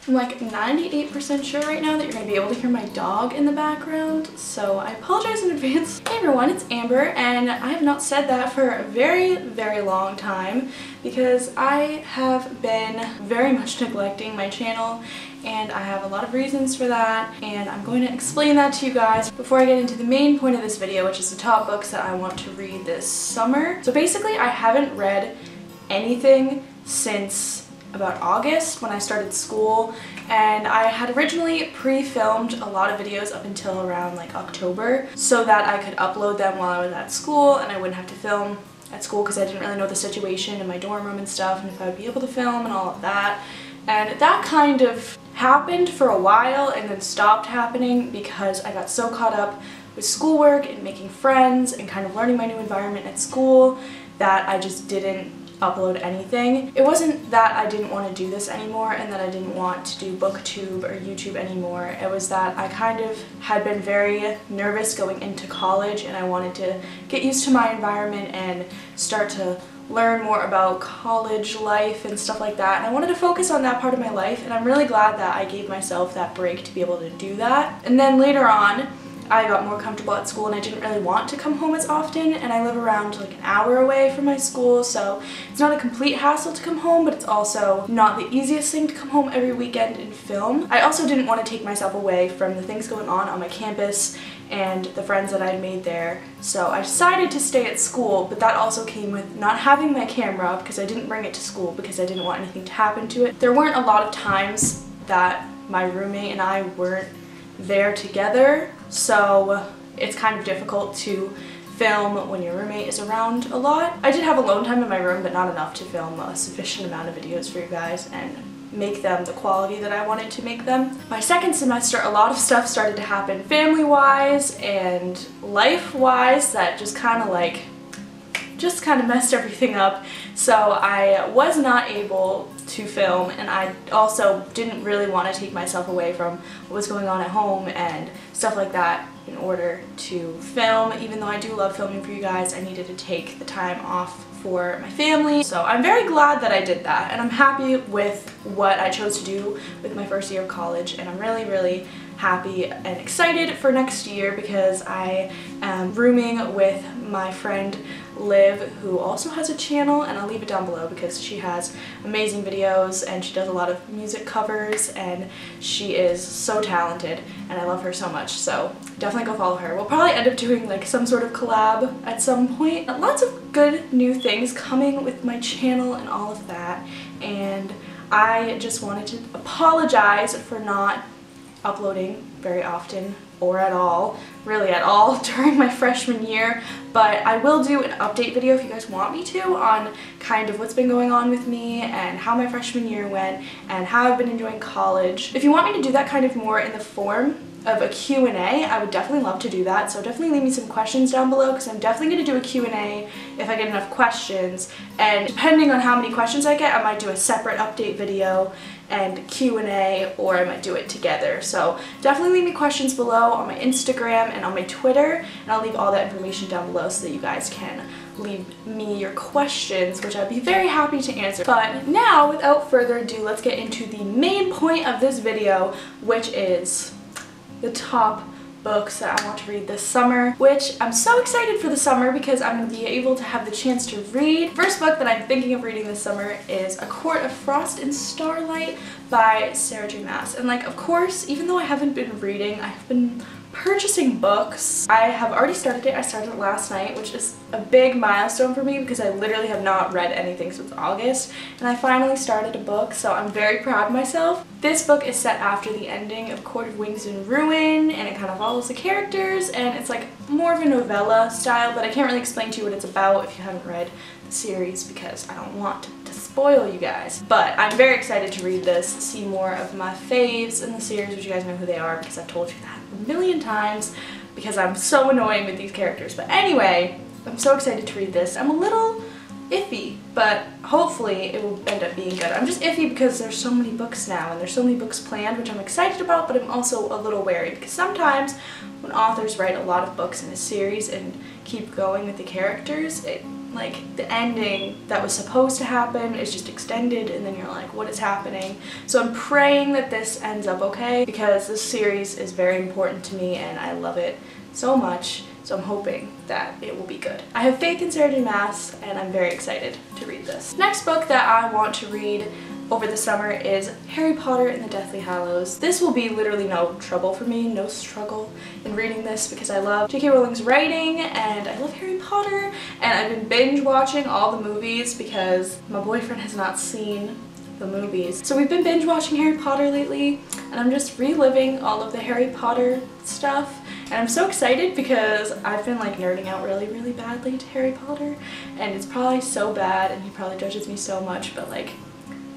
I'm like 98% sure right now that you're going to be able to hear my dog in the background, so I apologize in advance. Hey everyone, it's Amber, and I have not said that for a very, very long time because I have been very much neglecting my channel, and I have a lot of reasons for that, and I'm going to explain that to you guys before I get into the main point of this video, which is the top books that I want to read this summer. So basically, I haven't read anything since about August when I started school, and I had originally pre-filmed a lot of videos up until around like October so that I could upload them while I was at school and I wouldn't have to film at school because I didn't really know the situation in my dorm room and stuff and if I would be able to film and all of that. And that kind of happened for a while and then stopped happening because I got so caught up with schoolwork and making friends and kind of learning my new environment at school that I just didn't upload anything. It wasn't that I didn't want to do this anymore and that I didn't want to do booktube or YouTube anymore. It was that I kind of had been very nervous going into college and I wanted to get used to my environment and start to learn more about college life and stuff like that, and I wanted to focus on that part of my life, and I'm really glad that I gave myself that break to be able to do that. And then later on I got more comfortable at school and I didn't really want to come home as often, and I live around like an hour away from my school, so it's not a complete hassle to come home, but it's also not the easiest thing to come home every weekend and film. I also didn't want to take myself away from the things going on my campus and the friends that I'd made there, so I decided to stay at school, but that also came with not having my camera because I didn't bring it to school because I didn't want anything to happen to it. There weren't a lot of times that my roommate and I weren't there together, so it's kind of difficult to film when your roommate is around a lot. I did have alone time in my room, but not enough to film a sufficient amount of videos for you guys and make them the quality that I wanted to make them. My second semester, a lot of stuff started to happen family-wise and life-wise that just kind of messed everything up, so I was not able to film, and I also didn't really want to take myself away from what was going on at home and stuff like that in order to film. Even though I do love filming for you guys, I needed to take the time off for my family. So I'm very glad that I did that, and I'm happy with what I chose to do with my first year of college, and I'm really, really happy and excited for next year because I am rooming with my friend Liv, who also has a channel, and I'll leave it down below because she has amazing videos and she does a lot of music covers and she is so talented and I love her so much, so definitely go follow her. We'll probably end up doing like some sort of collab at some point. Lots of good new things coming with my channel and all of that, and I just wanted to apologize for not uploading very often or at all, really at all, during my freshman year, but I will do an update video if you guys want me to on kind of what's been going on with me and how my freshman year went and how I've been enjoying college. If you want me to do that kind of more in the form of a Q&A, I would definitely love to do that, so definitely leave me some questions down below because I'm definitely going to do a Q&A if I get enough questions, and depending on how many questions I get, I might do a separate update video and Q&A, or I might do it together. So definitely leave me questions below on my Instagram and on my Twitter, and I'll leave all that information down below so that you guys can leave me your questions, which I'd be very happy to answer. But now, without further ado, let's get into the main point of this video, which is the top books that I want to read this summer, which I'm so excited for the summer because I'm going to be able to have the chance to read. First book that I'm thinking of reading this summer is A Court of Frost and Starlight by Sarah J. Maas. And like, of course, even though I haven't been reading, I've been purchasing books. I have already started it. I started it last night, which is a big milestone for me because I literally have not read anything since August, and I finally started a book, so I'm very proud of myself. This book is set after the ending of Court of Wings and Ruin, and it kind of follows the characters, and it's like more of a novella style, but I can't really explain to you what it's about if you haven't read the series because I don't want to spoil you guys. But I'm very excited to read this, see more of my faves in the series, which you guys know who they are because I've told you that a million times because I'm so annoying with these characters. But anyway, I'm so excited to read this. I'm a little iffy, but hopefully it will end up being good. I'm just iffy because there's so many books now and there's so many books planned, which I'm excited about, but I'm also a little wary because sometimes when authors write a lot of books in a series and keep going with the characters, it like the ending that was supposed to happen is just extended, and then you're like, what is happening? So I'm praying that this ends up okay, because this series is very important to me and I love it so much. So I'm hoping that it will be good. I have faith in Sarah J. Maas, and I'm very excited to read this. Next book that I want to read over the summer is Harry Potter and the Deathly Hallows. This will be literally no trouble for me, no struggle in reading this, because I love J.K. Rowling's writing and I love Harry Potter, and I've been binge watching all the movies because my boyfriend has not seen the movies. So we've been binge watching Harry Potter lately, and I'm just reliving all of the Harry Potter stuff. And I'm so excited because I've been like nerding out really badly to Harry Potter, and it's probably so bad and he probably judges me so much, but like,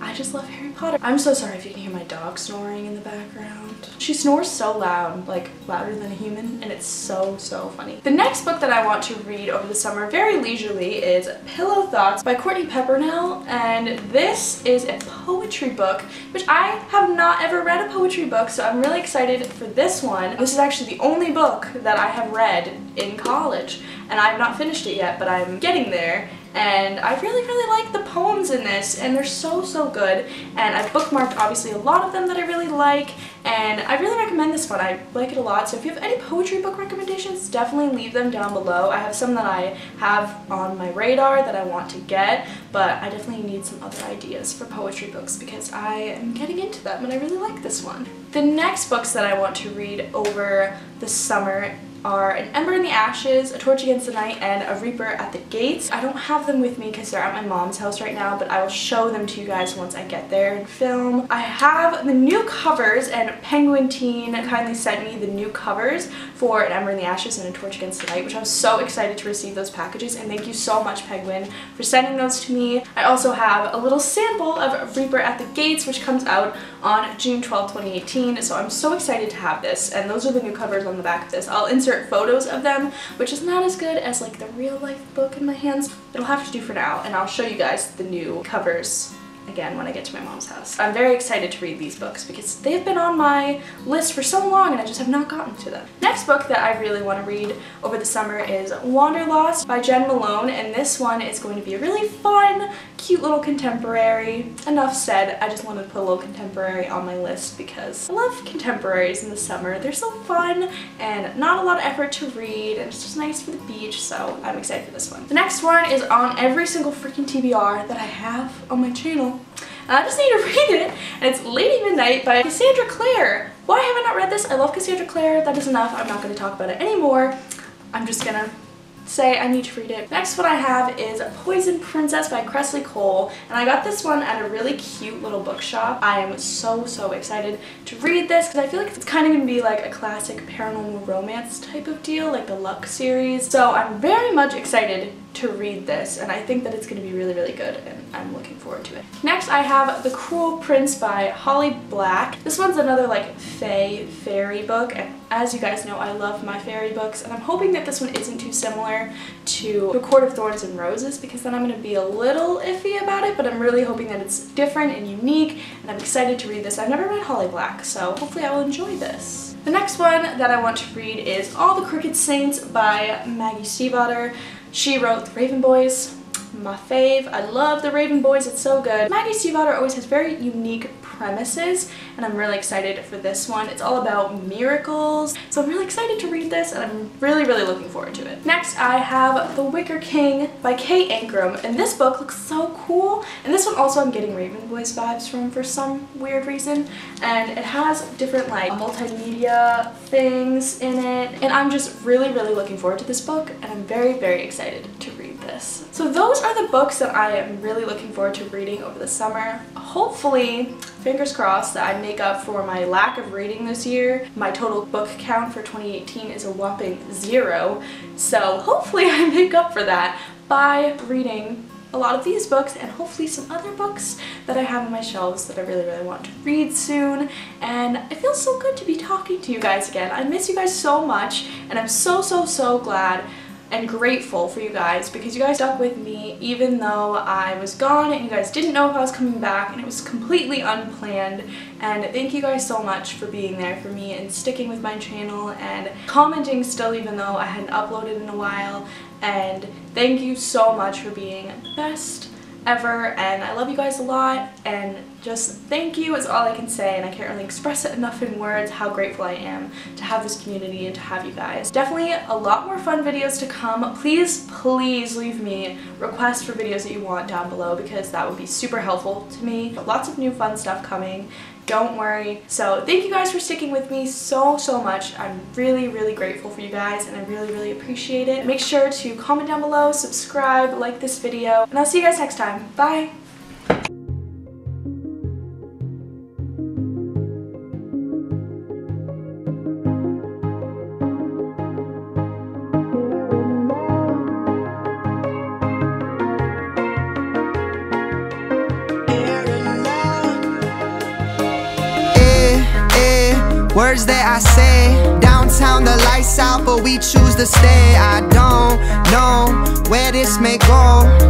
I just love Harry Potter. I'm so sorry if you can hear my dog snoring in the background. She snores so loud, like louder than a human, and it's so funny. The next book that I want to read over the summer very leisurely is Pillow Thoughts by Courtney Peppernell, and this is a poetry book, which I have not ever read a poetry book, so I'm really excited for this one. This is actually the only book that I have read in college, and I have not finished it yet, but I'm getting there. And I really like the poems in this, and they're so good, and I've bookmarked obviously a lot of them that I really like, and I really recommend this one. I like it a lot. So if you have any poetry book recommendations, definitely leave them down below. I have some that I have on my radar that I want to get, but I definitely need some other ideas for poetry books because I am getting into them and I really like this one. The next books that I want to read over the summer are An Ember in the Ashes, A Torch Against the Night, and A Reaper at the Gates. I don't have them with me because they're at my mom's house right now, but I will show them to you guys once I get there and film. I have the new covers, and Penguin Teen kindly sent me the new covers for An Ember in the Ashes and A Torch Against the Night, which I was so excited to receive those packages, and thank you so much, Penguin, for sending those to me. I also have a little sample of Reaper at the Gates, which comes out on June 12, 2018, so I'm so excited to have this, and those are the new covers on the back of this. I'll insert photos of them, which is not as good as like the real life book in my hands. It'll have to do for now, and I'll show you guys the new covers again when I get to my mom's house. I'm very excited to read these books because they've been on my list for so long and I just have not gotten to them. Next book that I really want to read over the summer is Wanderlost by Jen Malone, and this one is going to be a really fun, cute little contemporary. Enough said, I just wanted to put a little contemporary on my list because I love contemporaries in the summer. They're so fun and not a lot of effort to read, and it's just nice for the beach, so I'm excited for this one. The next one is on every single freaking TBR that I have on my channel. And I just need to read it, and it's Lady Midnight by Cassandra Clare. Why have I not read this? I love Cassandra Clare. That is enough. I'm not going to talk about it anymore. I'm just gonna say I need to read it. Next one I have is Poison Princess by Cressley Cole, and I got this one at a really cute little bookshop. I am so excited to read this because I feel like it's kind of going to be like a classic paranormal romance type of deal, like the Luck series. So I'm very much excited to read this, and I think that it's going to be really good, and I'm looking forward to it. Next I have The Cruel Prince by Holly Black. This one's another like fairy book, and as you guys know, I love my fairy books, and I'm hoping that this one isn't too similar to A Court of Thorns and Roses, because then I'm going to be a little iffy about it, but I'm really hoping that it's different and unique, and I'm excited to read this. I've never read Holly Black, so hopefully I will enjoy this. The next one that I want to read is All the Crooked Saints by Maggie Stiefvater. She wrote The Raven Boys, my fave. I love The Raven Boys, it's so good. Maggie Stiefvater always has very unique premises, and I'm really excited for this one. It's all about miracles, so I'm really excited to read this, and I'm really looking forward to it. Next I have The Wicker King by Kay Ankrum, and this book looks so cool, and this one also I'm getting Raven Boys vibes from for some weird reason, and it has different like multimedia things in it, and I'm just really looking forward to this book, and I'm very excited to read this. So those are the books that I am really looking forward to reading over the summer. Hopefully, fingers crossed, that I make up for my lack of reading this year. My total book count for 2018 is a whopping 0, so hopefully I make up for that by reading a lot of these books and hopefully some other books that I have on my shelves that I really want to read soon. And it feels so good to be talking to you guys again. I miss you guys so much, and I'm so glad and grateful for you guys because you guys stuck with me even though I was gone and you guys didn't know if I was coming back and it was completely unplanned. And thank you guys so much for being there for me and sticking with my channel and commenting still even though I hadn't uploaded in a while. And thank you so much for being the best ever, and I love you guys a lot, and just thank you is all I can say, and I can't really express it enough in words how grateful I am to have this community and to have you guys. Definitely a lot more fun videos to come. Please leave me requests for videos that you want down below because that would be super helpful to me. Lots of new fun stuff coming. Don't worry. So thank you guys for sticking with me so much. I'm really grateful for you guys and I really appreciate it. Make sure to comment down below, subscribe, like this video, and I'll see you guys next time. Bye! Words that I say, downtown the lights out, but we choose to stay. I don't know where this may go.